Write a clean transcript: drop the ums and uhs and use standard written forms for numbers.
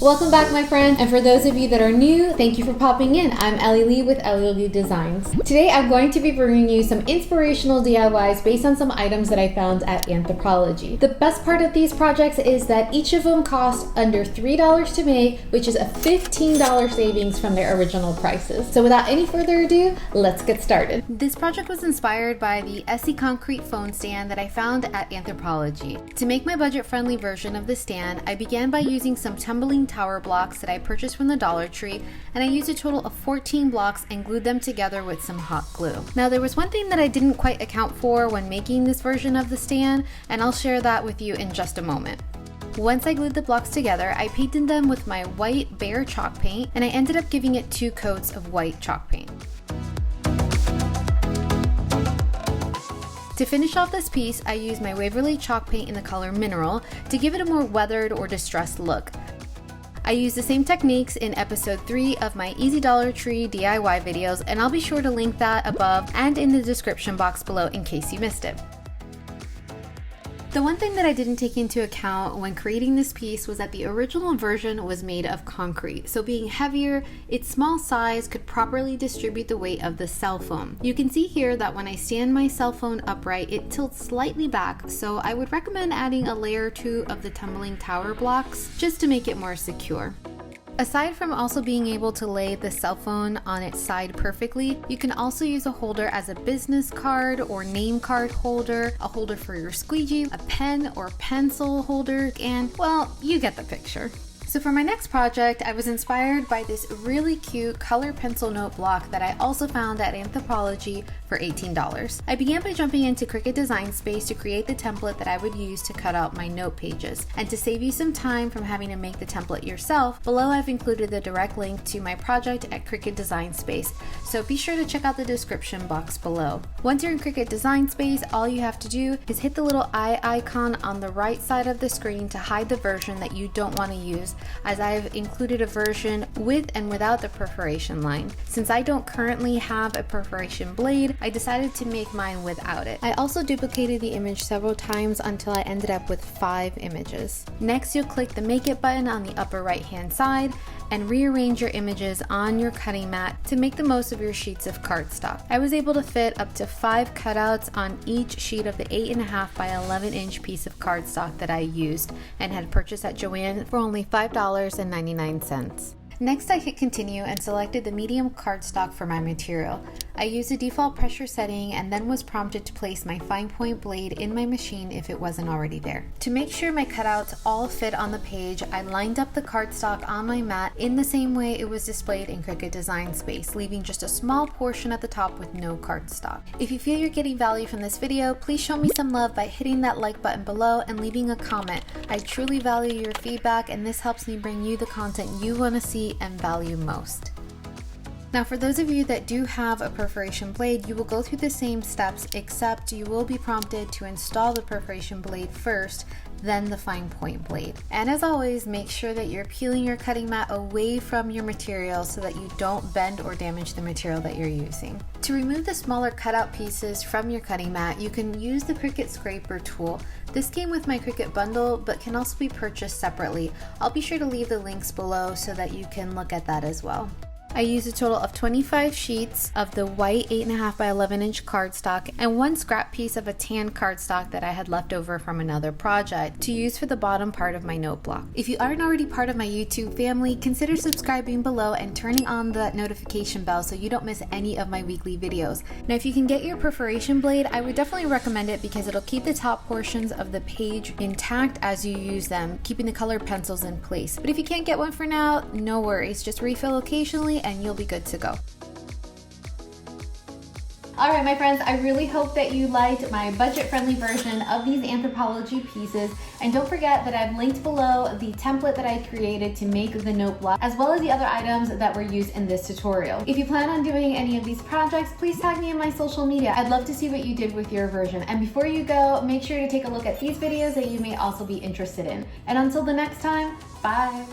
Welcome back, my friends, and for those of you that are new, thank you for popping in. I'm Ellie Lee with Ellie Lee Designs. Today I'm going to be bringing you some inspirational DIYs based on some items that I found at Anthropologie. The best part of these projects is that each of them cost under $3 to make, which is a $15 savings from their original prices. So without any further ado, let's get started. This project was inspired by the Essie concrete phone stand that I found at Anthropologie. To make my budget-friendly version of the stand, I began by using some Tumbling tower blocks that I purchased from the Dollar Tree, and I used a total of 14 blocks and glued them together with some hot glue. Now, there was one thing that I didn't quite account for when making this version of the stand, and I'll share that with you in just a moment. Once I glued the blocks together, I painted them with my white Behr chalk paint, and I ended up giving it 2 coats of white chalk paint. To finish off this piece, I used my Waverly chalk paint in the color Mineral to give it a more weathered or distressed look. I use the same techniques in episode 3 of my Easy Dollar Tree DIY videos, and I'll be sure to link that above and in the description box below in case you missed it. The one thing that I didn't take into account when creating this piece was that the original version was made of concrete, so being heavier, its small size could properly distribute the weight of the cell phone. You can see here that when I stand my cell phone upright, it tilts slightly back, so I would recommend adding a layer or 2 of the Tumbling tower blocks just to make it more secure. Aside from also being able to lay the cell phone on its side perfectly, you can also use a holder as a business card or name card holder, a holder for your squeegee, a pen or pencil holder, and well, you get the picture. So for my next project, I was inspired by this really cute color pencil note block that I also found at Anthropologie for $18. I began by jumping into Cricut Design Space to create the template that I would use to cut out my note pages. And to save you some time from having to make the template yourself, below I've included the direct link to my project at Cricut Design Space, so be sure to check out the description box below. Once you're in Cricut Design Space, all you have to do is hit the little eye icon on the right side of the screen to hide the version that you don't want to use, as I've included a version with and without the perforation line. Since I don't currently have a perforation blade, I decided to make mine without it. I also duplicated the image several times until I ended up with 5 images. Next, you'll click the Make It button on the upper right hand side and rearrange your images on your cutting mat to make the most of your sheets of cardstock. I was able to fit up to 5 cutouts on each sheet of the 8.5 by 11 inch piece of cardstock that I used and had purchased at Joann for only $5.99. Next, I hit continue and selected the medium cardstock for my material. I used the default pressure setting and then was prompted to place my fine point blade in my machine if it wasn't already there. To make sure my cutouts all fit on the page, I lined up the cardstock on my mat in the same way it was displayed in Cricut Design Space, leaving just a small portion at the top with no cardstock. If you feel you're getting value from this video, please show me some love by hitting that like button below and leaving a comment. I truly value your feedback, and this helps me bring you the content you want to see and value most. Now, for those of you that do have a perforation blade, you will go through the same steps, except you will be prompted to install the perforation blade first, then the fine point blade. And as always, make sure that you're peeling your cutting mat away from your material so that you don't bend or damage the material that you're using. To remove the smaller cutout pieces from your cutting mat, you can use the Cricut scraper tool. This came with my Cricut bundle, but can also be purchased separately. I'll be sure to leave the links below so that you can look at that as well. I used a total of 25 sheets of the white 8.5 by 11 inch cardstock and 1 scrap piece of a tan cardstock that I had left over from another project to use for the bottom part of my note block. If you aren't already part of my YouTube family, consider subscribing below and turning on that notification bell so you don't miss any of my weekly videos. Now, if you can get your perforation blade, I would definitely recommend it because it'll keep the top portions of the page intact as you use them, keeping the colored pencils in place. But if you can't get one for now, no worries, just refill occasionally and you'll be good to go. All right, my friends, I really hope that you liked my budget-friendly version of these Anthropologie pieces. And don't forget that I've linked below the template that I created to make the note block, as well as the other items that were used in this tutorial. If you plan on doing any of these projects, please tag me in my social media. I'd love to see what you did with your version. And before you go, make sure to take a look at these videos that you may also be interested in. And until the next time, bye.